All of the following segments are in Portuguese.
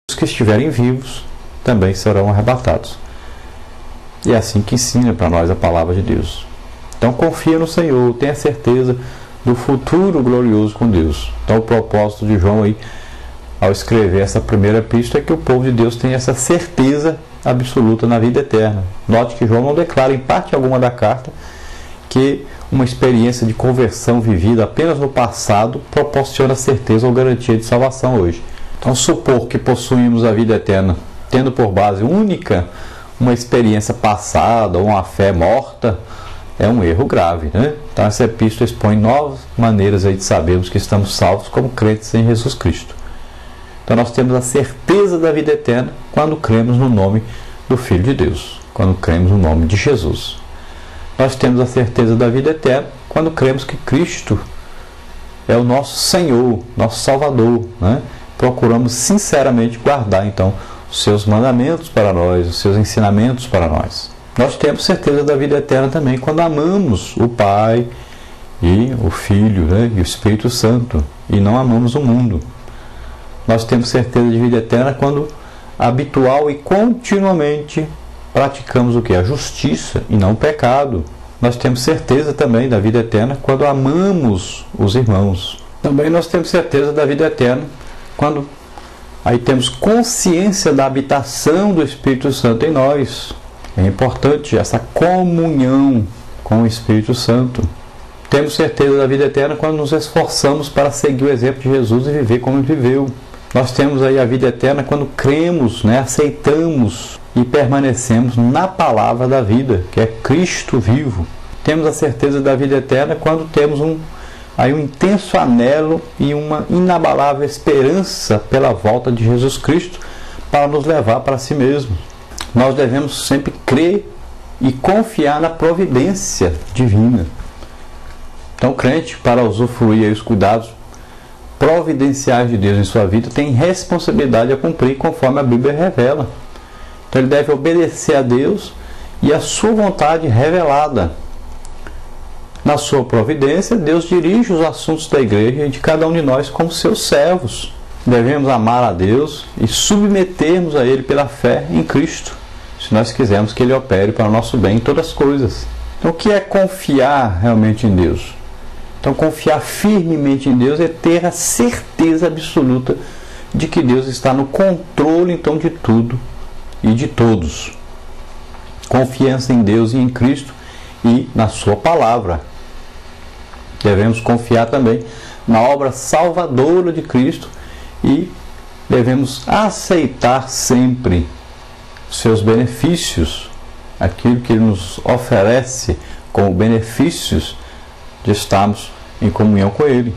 os que estiverem vivos também serão arrebatados. E é assim que ensina para nós a palavra de Deus. Então confia no Senhor, tenha certeza do futuro glorioso com Deus. Então o propósito de João aí, ao escrever essa primeira epístola, é que o povo de Deus tenha essa certeza absoluta na vida eterna. Note que João não declara em parte alguma da carta que uma experiência de conversão vivida apenas no passado proporciona certeza ou garantia de salvação hoje. Então supor que possuímos a vida eterna tendo por base única uma experiência passada ou uma fé morta é um erro grave, né? Então essa epístola expõe novas maneiras aí de sabermos que estamos salvos como crentes em Jesus Cristo. Então nós temos a certeza da vida eterna quando cremos no nome do Filho de Deus, quando cremos no nome de Jesus. Nós temos a certeza da vida eterna quando cremos que Cristo é o nosso Senhor, nosso Salvador, né? Procuramos sinceramente guardar então os seus mandamentos para nós, os seus ensinamentos para nós. Nós temos certeza da vida eterna também quando amamos o Pai e o Filho, né? E o Espírito Santo, e não amamos o mundo. Nós temos certeza de vida eterna quando habitual e continuamente praticamos o que? A justiça e não o pecado. Nós temos certeza também da vida eterna quando amamos os irmãos. Também nós temos certeza da vida eterna quando aí temos consciência da habitação do Espírito Santo em nós. É importante essa comunhão com o Espírito Santo. Temos certeza da vida eterna quando nos esforçamos para seguir o exemplo de Jesus e viver como ele viveu. Nós temos aí a vida eterna quando cremos, né, aceitamos e permanecemos na palavra da vida, que é Cristo vivo. Temos a certeza da vida eterna quando temos um intenso anelo e uma inabalável esperança pela volta de Jesus Cristo para nos levar para si mesmo. Nós devemos sempre crer e confiar na providência divina. Então, o crente, para usufruir os cuidados providenciais de Deus em sua vida, tem responsabilidade a cumprir conforme a Bíblia revela. Então, ele deve obedecer a Deus e a sua vontade revelada. Na sua providência, Deus dirige os assuntos da igreja e de cada um de nós como seus servos. Devemos amar a Deus e submetermos a Ele pela fé em Cristo, se nós quisermos que Ele opere para o nosso bem em todas as coisas. Então, o que é confiar realmente em Deus? Então, confiar firmemente em Deus é ter a certeza absoluta de que Deus está no controle, então, de tudo e de todos. Confiança em Deus e em Cristo e na sua palavra. Devemos confiar também na obra salvadora de Cristo e devemos aceitar sempre seus benefícios, aquilo que Ele nos oferece como benefícios de estarmos em comunhão com Ele.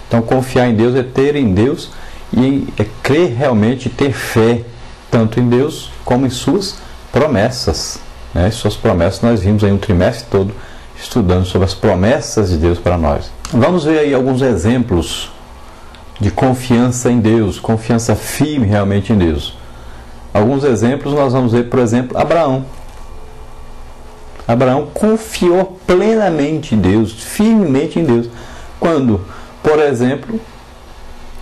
Então, confiar em Deus é ter em Deus e é crer realmente, ter fé tanto em Deus como em suas promessas, né? Suas promessas nós vimos aí um trimestre todo estudando sobre as promessas de Deus para nós. Vamos ver aí alguns exemplos de confiança em Deus, confiança firme realmente em Deus. Alguns exemplos nós vamos ver, por exemplo, Abraão. Abraão confiou plenamente em Deus, firmemente em Deus, quando, por exemplo,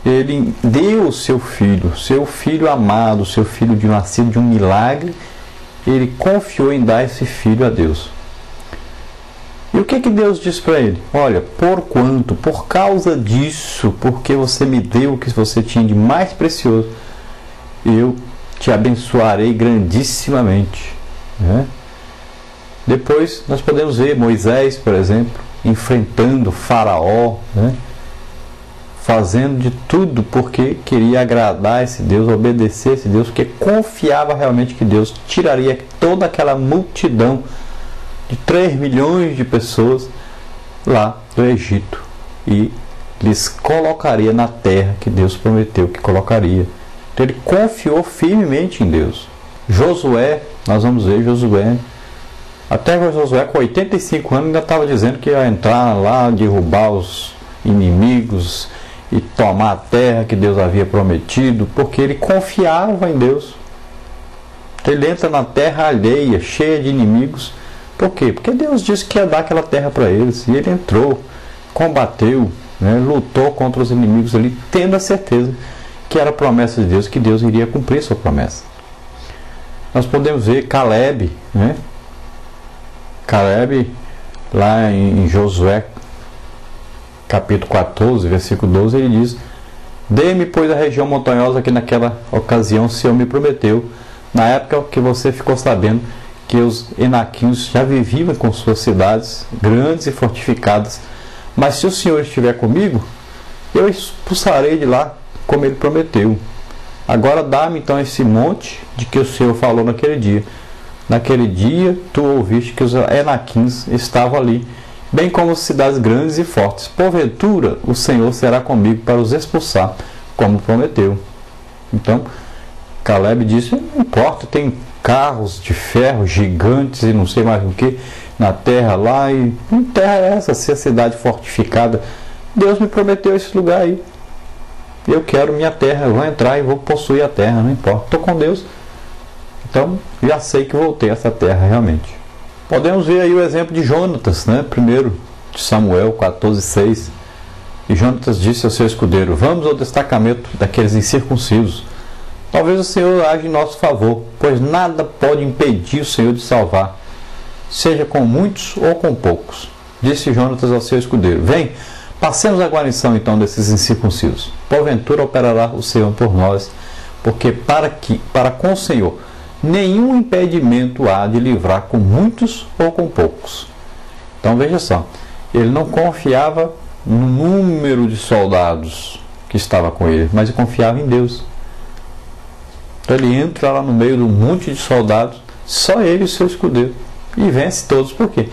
ele deu o seu filho amado, seu filho nascido de um milagre, ele confiou em dar esse filho a Deus. E o que Deus disse para ele? Olha, por causa disso, porque você me deu o que você tinha de mais precioso, eu te abençoarei grandissimamente, né? Depois nós podemos ver Moisés, por exemplo, enfrentando Faraó, né? Fazendo de tudo porque queria agradar esse Deus, obedecer esse Deus, porque confiava realmente que Deus tiraria toda aquela multidão de 3 milhões de pessoas lá do Egito e lhes colocaria na terra que Deus prometeu que colocaria. Então ele confiou firmemente em Deus. Josué, nós vamos ver Josué, até Josué com 85 anos ainda estava dizendo que ia entrar lá, derrubar os inimigos e tomar a terra que Deus havia prometido, porque ele confiava em Deus. Então ele entra na terra alheia, cheia de inimigos. Por quê? Porque Deus disse que ia dar aquela terra para eles, e ele entrou, combateu, né, lutou contra os inimigos ali, tendo a certeza que era a promessa de Deus, que Deus iria cumprir sua promessa. Nós podemos ver Caleb, né? Caleb, lá em Josué, capítulo 14, versículo 12, ele diz: dê-me, pois, a região montanhosa que naquela ocasião o Senhor me prometeu, na época que você ficou sabendo que os enaquinos já viviam com suas cidades grandes e fortificadas. Mas se o Senhor estiver comigo, eu expulsarei de lá, como ele prometeu. Agora dá-me então esse monte de que o Senhor falou naquele dia. Naquele dia tu ouviste que os enaquins estavam ali, bem como cidades grandes e fortes. Porventura o Senhor será comigo para os expulsar, como prometeu. Então Caleb disse: não importa, tem carros de ferro gigantes e não sei mais o que na terra lá, e que terra é essa? Se a cidade fortificada, Deus me prometeu esse lugar aí, eu quero minha terra, eu vou entrar e vou possuir a terra, não importa, estou com Deus, então já sei que vou ter essa terra realmente. Podemos ver aí o exemplo de Jonatas, né? 1 de Samuel 14:6. E Jonatas disse ao seu escudeiro: vamos ao destacamento daqueles incircuncisos. Talvez o Senhor age em nosso favor, pois nada pode impedir o Senhor de salvar, seja com muitos ou com poucos. Disse Jonatas ao seu escudeiro: vem, passemos a guarnição então desses incircuncisos. Porventura operará o Senhor por nós, porque para com o Senhor nenhum impedimento há de livrar com muitos ou com poucos. Então veja só, ele não confiava no número de soldados que estava com ele, mas ele confiava em Deus. Então ele entra lá no meio de um monte de soldados, só ele e o seu escudeiro, e vence todos. Por quê?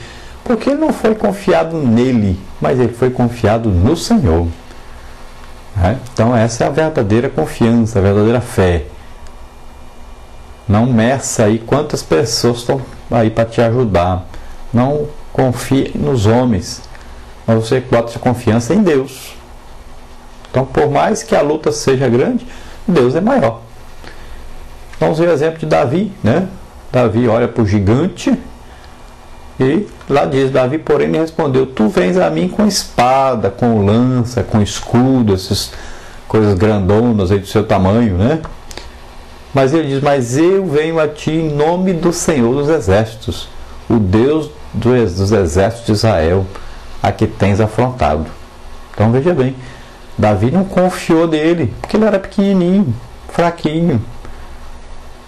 Porque ele não foi confiado nele, mas ele foi confiado no Senhor. Então essa é a verdadeira confiança, a verdadeira fé. Não meça aí quantas pessoas estão aí para te ajudar. Não confie nos homens, mas você bota sua confiança em Deus. Então, por mais que a luta seja grande, Deus é maior. Vamos ver o exemplo de Davi, né? Davi olha para o gigante e lá diz: Davi, porém, lhe respondeu: tu vens a mim com espada, com lança, com escudo, essas coisas grandonas aí do seu tamanho, né? Mas ele diz: mas eu venho a ti em nome do Senhor dos Exércitos, o Deus dos exércitos de Israel, a que tens afrontado. Então veja bem, Davi não confiou nele, porque ele era pequenininho, fraquinho.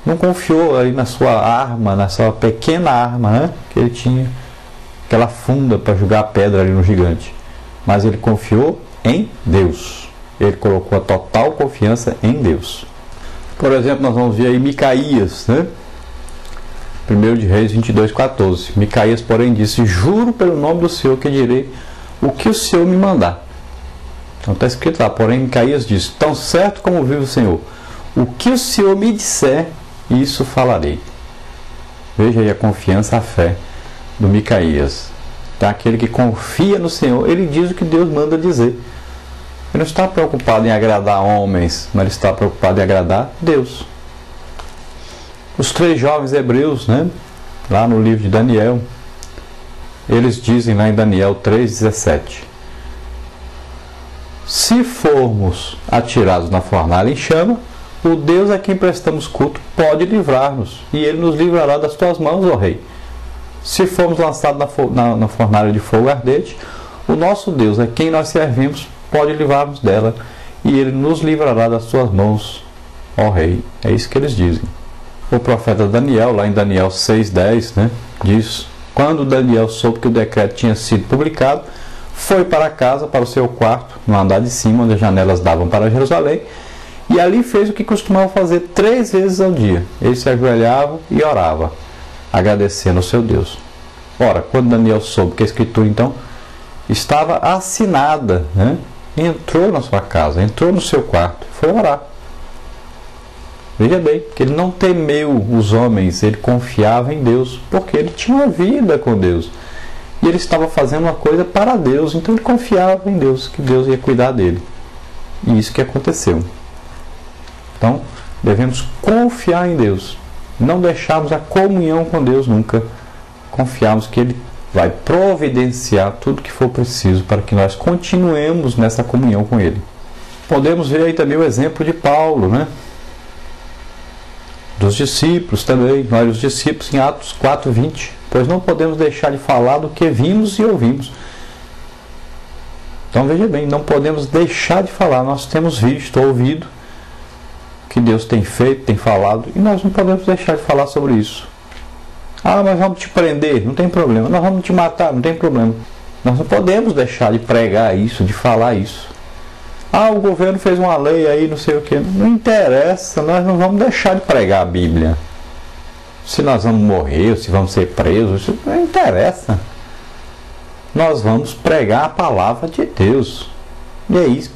Não confiou aí na sua arma, na sua pequena arma, né? Que ele tinha, aquela funda para jogar a pedra ali no gigante. Mas ele confiou em Deus. Ele colocou a total confiança em Deus. Por exemplo, nós vamos ver aí Micaías, né? 1 de Reis 22:14. Micaías, porém, disse: juro pelo nome do Senhor que direi o que o Senhor me mandar. Então está escrito lá, porém Micaías disse: tão certo como vive o Senhor, o que o Senhor me disser, isso falarei. Veja aí a confiança, a fé do Micaías. Então, aquele que confia no Senhor, ele diz o que Deus manda dizer. Ele não está preocupado em agradar homens, mas ele está preocupado em agradar Deus. Os 3 jovens hebreus, né, lá no livro de Daniel, eles dizem lá em Daniel 3:17: se formos atirados na fornalha em chama, o Deus a quem prestamos culto pode livrar-nos, e ele nos livrará das tuas mãos, ó rei. Se formos lançados na fornalha de fogo ardente, o nosso Deus, a quem nós servimos, pode livrar-nos dela, e ele nos livrará das tuas mãos, ó rei. É isso que eles dizem. O profeta Daniel, lá em Daniel 6:10, né, diz: quando Daniel soube que o decreto tinha sido publicado, foi para casa, para o seu quarto, no andar de cima, onde as janelas davam para Jerusalém, e ali fez o que costumava fazer 3 vezes ao dia. Ele se ajoelhava e orava, agradecendo ao seu Deus. Ora, quando Daniel soube que a escritura então estava assinada, né, entrou na sua casa, entrou no seu quarto, foi orar. Veja bem, que ele não temeu os homens, ele confiava em Deus, porque ele tinha uma vida com Deus. E ele estava fazendo uma coisa para Deus, então ele confiava em Deus, que Deus ia cuidar dele. E isso que aconteceu. Então, devemos confiar em Deus. Não deixarmos a comunhão com Deus nunca. Confiarmos que Ele vai providenciar tudo que for preciso para que nós continuemos nessa comunhão com Ele. Podemos ver aí também o exemplo de Paulo, né? Dos discípulos também, olha, os discípulos em Atos 4:20, pois não podemos deixar de falar do que vimos e ouvimos. Então veja bem, não podemos deixar de falar, nós temos visto, ouvido o que Deus tem feito, tem falado, e nós não podemos deixar de falar sobre isso. Ah, mas vamos te prender, não tem problema. Nós vamos te matar, não tem problema. Nós não podemos deixar de pregar isso, de falar isso. Ah, o governo fez uma lei aí, não sei o que. Não interessa, nós não vamos deixar de pregar a Bíblia. Se nós vamos morrer, ou se vamos ser presos, isso não interessa. Nós vamos pregar a palavra de Deus. E é isso.